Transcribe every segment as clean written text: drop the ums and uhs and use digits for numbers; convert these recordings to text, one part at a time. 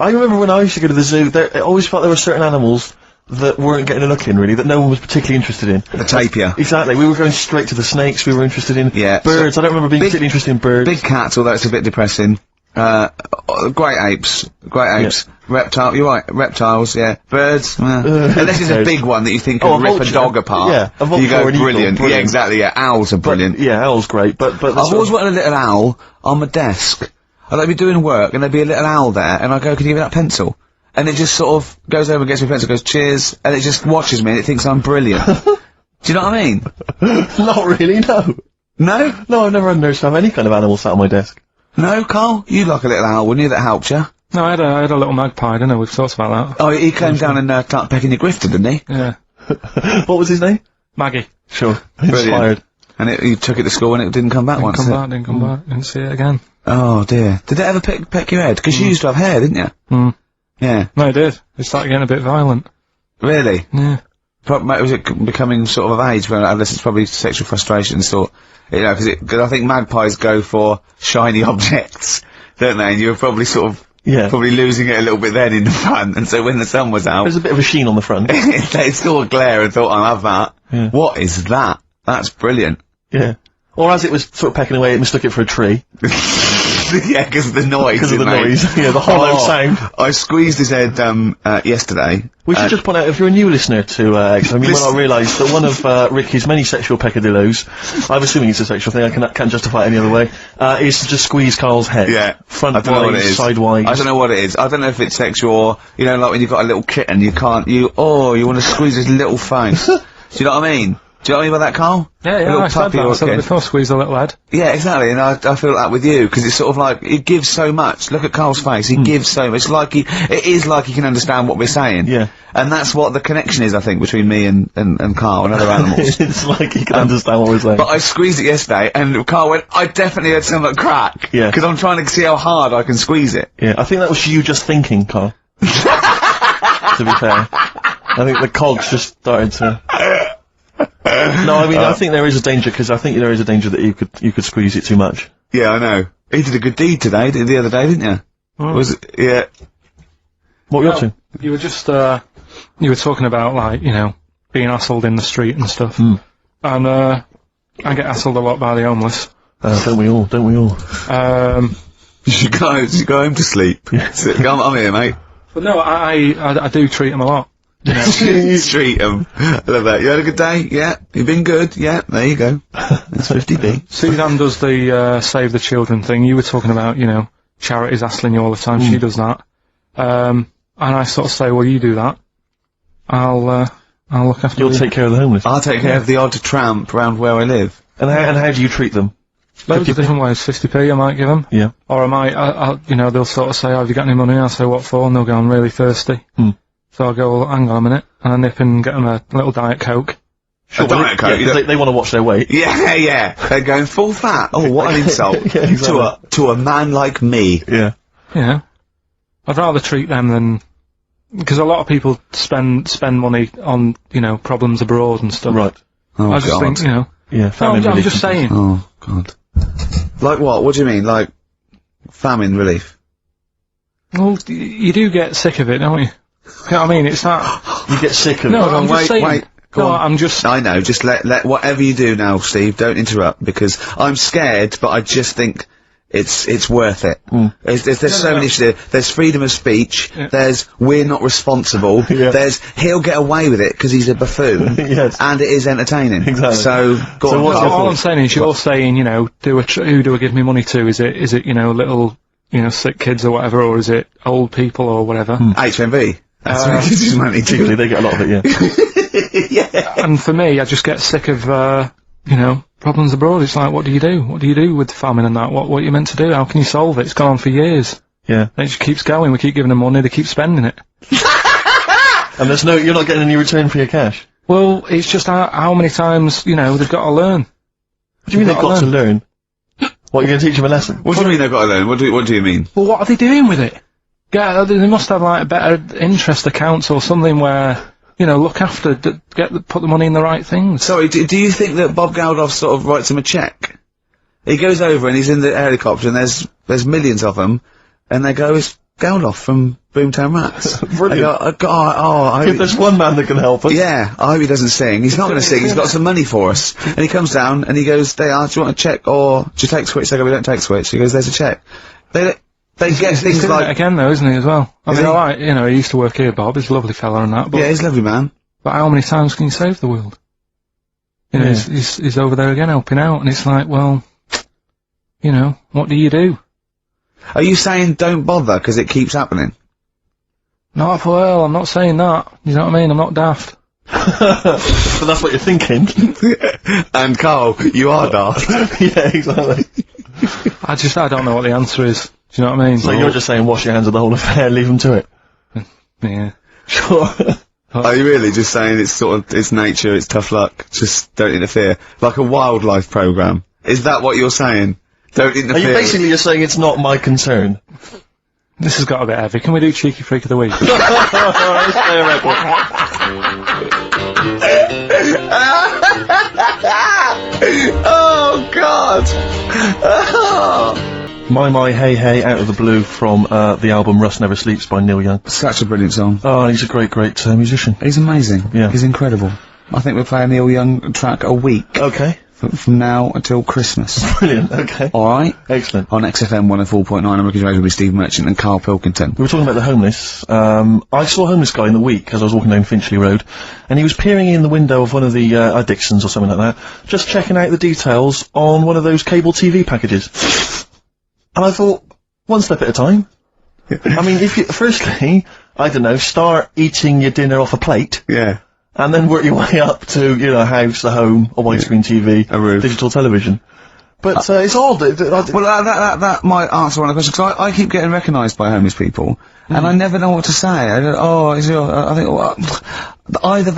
I remember when I used to go to the zoo, I always felt there were certain animals that weren't getting a look in, really, that no one was particularly interested in. The tapir. Exactly. We were going straight to the snakes we were interested in. Yeah. Birds. I don't remember being particularly interested in birds. Big cats, although it's a bit depressing. Great apes. Yeah. Reptile, you're right, reptiles, yeah. Birds, unless it's a big one that you think could rip a dog apart. Yeah, a vulture, you go, brilliant. Eagle, Yeah, exactly, yeah. Owls are brilliant. Yeah, owls great, but I've always wanted a little owl on my desk. I'd like be doing work, and there'd be a little owl there, and I go, can you give me that pencil? And it just sort of goes over and gets me a pencil, goes, cheers, and it just watches me, and it thinks I'm brilliant. Do you know what I mean? Not really, no. No? No, I've never had nurse to have any kind of animal sat on my desk. No, Carl? You'd like a little owl, wouldn't you, that helped you? No, I had a little magpie, didn't I? We've talked about that. Oh, he came down and, started pecking your grifter, didn't he? Yeah. What was his name? Maggie. Sure. Inspired. And you took it to school and it didn't come back Didn't come back, didn't see it again. Oh dear. Did it ever peck your head? Because you used to have hair, didn't you? Yeah. No, it did. It started getting a bit violent. Really? Yeah. Was it becoming sort of age when adolescents probably sexual frustrations thought, you know, because I think magpies go for shiny objects, don't they? And you were probably sort of, probably losing it a little bit then in the front, and so when the sun was out... There's a bit of a sheen on the front. They saw a glare and thought, I'll have that. Yeah. What is that? That's brilliant. Yeah. Or as it was sort of pecking away, it mistook it for a tree. Yeah, because of the noise. Because of the noise. Yeah, the hollow sound. I squeezed his head, yesterday. We should just point out, if you're a new listener to, I mean, when I realised that one of, Ricky's many sexual peccadillos, I'm assuming it's a sexual thing, I can't justify it any other way, is to just squeeze Carl's head. Yeah. Front-wise, sidewise. I don't know what it is. I don't know if it's sexual or, you know, like when you've got a little kitten, you want to squeeze his little face. Do you know what I mean? Do you know what I mean by that, Carl? Yeah, I said that before, squeeze a little head. Yeah, exactly, and I feel that with you, because it's sort of like, he gives so much. Look at Carl's face, he gives so much. It is like he can understand what we're saying. Yeah. And that's what the connection is, I think, between me and Carl and other animals. It's like he can understand what we're saying. But I squeezed it yesterday, and Carl went, I definitely heard something crack. Yeah. Because I'm trying to see how hard I can squeeze it. Yeah, I think that was you just thinking, Carl. To be fair. I think the cogs just started to... No, I mean, I think there is a danger, because I think there is a danger that you could squeeze it too much. Yeah, I know. He did a good deed today, the other day, didn't you? Oh. Was it? Yeah. What were you up to? You were just, you were talking about, like, you know, being hassled in the street and stuff. And, I get hassled a lot by the homeless. Don't we all? You should go home to sleep. Yeah. I'm here, mate. But no, I do treat them a lot. You know. You treat them. I love that. You had a good day? Yeah. You been good? Yeah. There you go. That's 50p. Suzanne does the, Save the Children thing. You were talking about, you know, charities hassling you all the time. She does that. And I sort of say, well, you do that. I'll look after You'll take care of the homeless. I'll take care of the odd tramp round where I live. And how do you treat them? Loads of different ways. 50p I might give them. Yeah. Or I might, you know, they'll sort of say, oh, have you got any money? I'll say, what for? And they'll go, I'm really thirsty. So I'll go, well, hang on a minute, and I nip and get them a little Diet Coke. Sure, Diet Coke? Yeah, they want to watch their weight. Yeah, yeah. They're going full fat. Oh, what an insult. Yeah, exactly. To a man like me. Yeah. Yeah. I'd rather treat them than... Because a lot of people spend money on, you know, problems abroad and stuff. Right. Oh, I just think, you know... Yeah, famine relief. I'm just saying. Oh, God. Like what? What do you mean? Like, famine relief? Well, you do get sick of it, don't you? You know what I mean? It's that... You get sick of it. No, I'm just saying. Wait. Go on. I'm just... I know, just let whatever you do now, Steve, don't interrupt, because I'm scared, but I just think it's worth it. There's so many issues. There's freedom of speech, there's we're not responsible, there's he'll get away with it because he's a buffoon, and it is entertaining. Exactly. So, go on. All I'm saying is, you're saying, you know, who do I give me money to? Is it, you know, little, you know, sick kids or whatever, or is it old people or whatever? HMV. That's what gives his money to. They get a lot of it, yeah. Yeah. And for me, I just get sick of, you know, problems abroad. It's like, what do you do? What do you do with famine and that? What are you meant to do? How can you solve it? It's gone on for years. Yeah. And it just keeps going. We keep giving them money, they keep spending it. And you're not getting any return for your cash? Well, it's just how many times, you know, they've got to learn. What do you mean they've got to learn? What, you're going to teach them a lesson? What do you mean they've got to learn? What do you mean? Well, what are they doing with it? Yeah, they must have, like, better interest accounts or something where, you know, look after, put the money in the right things. Sorry, do you think that Bob Geldof sort of writes him a cheque? He goes over and he's in the helicopter and there's millions of them, and they go, it's Geldof from Boomtown Rats. Brilliant. If there's one man that can help us. Yeah, I hope he doesn't sing. He's not going to sing. He's got some money for us. And he comes down and he goes, do you want a check or do you take Switch? They go, we don't take Switch. He goes, there's a check. They get things doing like... it again though, isn't he, as well? I mean, he? alright, you know, he used to work here, Bob. He's a lovely fella and that, but... Yeah, he's a lovely man. But how many times can you save the world? You know, he's over there again helping out, and it's like, well, you know, what do you do? Are you saying don't bother because it keeps happening? Not well, I'm not saying that. You know what I mean? I'm not daft. But that's what you're thinking. And Carl, you are daft. Yeah, exactly. I don't know what the answer is. Do you know what I mean? So you're just saying wash your hands of the whole affair, leave them to it? Yeah. Sure. Are you really just saying it's nature, it's tough luck, just don't interfere? Like a wildlife programme. Is that what you're saying? Don't interfere. Are you basically just saying it's not my concern? This has got a bit heavy. Can we do Cheeky Freak of the Week? Oh, God! My Hey Hey Out of the Blue from the album Rust Never Sleeps by Neil Young. Such a brilliant song. Oh, he's a great musician. He's amazing. Yeah. He's incredible. I think we're playing Neil Young track a week. Okay. From now until Christmas. Brilliant, okay. Alright? Excellent. On XFM 104.9, American Radio with Steve Merchant and Karl Pilkington. We were talking about the homeless. I saw a homeless guy in the week as I was walking down Finchley Road, and he was peering in the window of one of the Dixons or something like that, just checking out the details on one of those cable TV packages. And I thought, one step at a time. I mean, firstly, I don't know, start eating your dinner off a plate. Yeah. And then work your way up to, you know, a house, a home, a widescreen TV, a roof, digital television. But it's odd. Well, that might answer one of the questions, because I keep getting recognised by homeless people, and I never know what to say. I think, well, either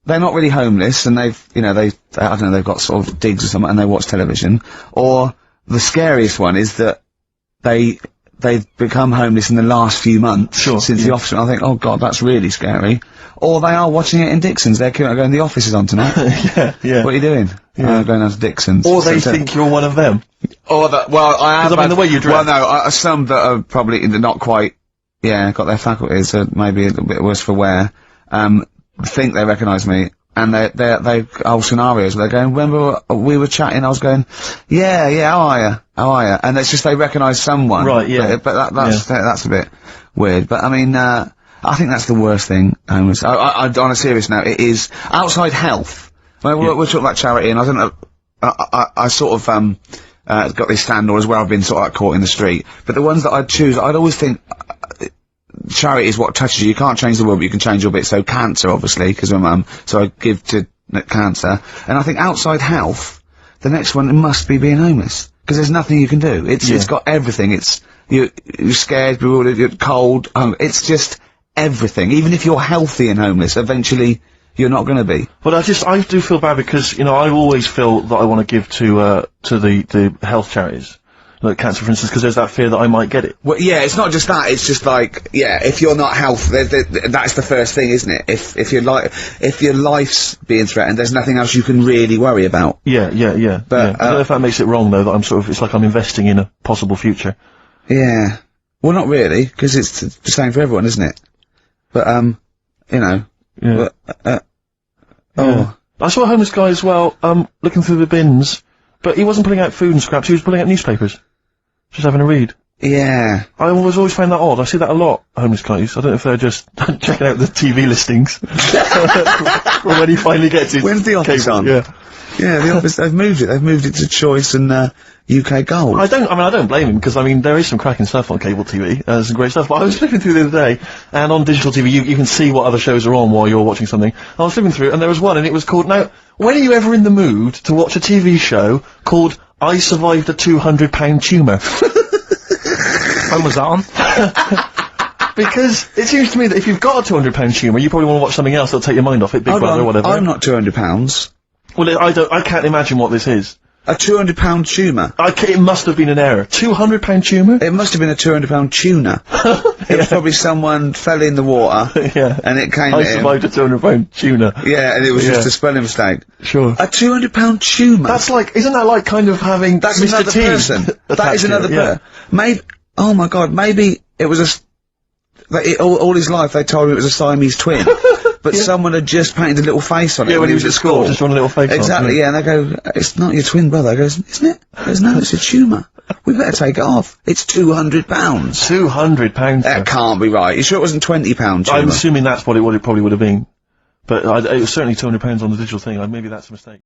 they're not really homeless, and they've got sort of digs or something, and they watch television, or the scariest one is that they've become homeless in the last few months since the office. I think, oh God, that's really scary. Or they are watching it in Dixon's. They're going, the office is on tonight. Yeah. What are you doing? Yeah. Going down to Dixon's. Or they think you're one of them. Or that, well, I am. I mean, the way you dress. Well, no, some that are probably not quite, got their faculties, maybe a little bit worse for wear, think they recognise me. And they whole scenarios where they're going, remember we were chatting, I was going, yeah, how are you? And it's just they recognise someone. Right, yeah. But that's a bit weird. But I mean, I think that's the worst thing, homeless. On a serious note, it is outside health. We're talking about charity, and I don't know, I sort of, got this standard where I've been sort of like caught in the street. But the ones that I'd choose, I'd always think, charity is what touches you. You can't change the world, but you can change your bit. So cancer, obviously, because I'm mum, so I give to cancer. And I think outside health, the next one must be being homeless, because there's nothing you can do. It's got everything. You're scared, bewildered, you're cold. It's just everything. Even if you're healthy and homeless, eventually you're not going to be. But I do feel bad because, you know, I always feel that I want to give to the health charities. Like cancer, for instance, because there's that fear that I might get it. Well, yeah, it's not just that. It's just like, if you're not healthy, that's the first thing, isn't it? If your life's being threatened, there's nothing else you can really worry about. Yeah. But I don't know if that makes it wrong though. That it's like I'm investing in a possible future. Yeah. Well, not really, because it's the same for everyone, isn't it? But you know. Yeah. But, I saw a homeless guy as well, looking through the bins, but he wasn't pulling out food and scraps. He was pulling out newspapers. Just having a read. Yeah. I always find that odd. I see that a lot, homeless guys. I don't know if they're just checking out the TV listings. For when he finally gets his When's the office cable. on? Yeah, the office, they've moved it. They've moved it to Choice and, UK Gold. I don't blame him, because I mean, there is some cracking stuff on cable TV. Some great stuff. But I was flipping through the other day, and on digital TV, you can see what other shows are on while you're watching something. I was flipping through, and there was one, and it was called, now, when are you ever in the mood to watch a TV show called I Survived a £200 Tumour? When was that on? Because it seems to me that if you've got a £200 tumour, you probably want to watch something else that'll take your mind off it, Big Brother or whatever. I'm not £200. Well, I can't imagine what this is. A £200 tumour. It must have been an error. £200 tumour? It must have been a £200 tuna. It was probably someone fell in the water. And it came I survived a £200 tuna. Yeah, and it was just a spelling mistake. Sure. A £200 tumour. That's like, isn't that like kind of having That's Mr. another T person. That is another person. Maybe, oh my God, maybe it was all his life they told him it was a Siamese twin. But someone had just painted a little face on it when he was at school. Just drawn a little face exactly, on it. yeah, and they go, it's not your twin brother. I goes, isn't it? He goes, no, it's a tumour. We better take it off. It's £200. £200? That can't be right. You sure it wasn't £20 tumour? I'm assuming that's what it probably would have been. But it was certainly £200 on the digital thing. Maybe that's a mistake.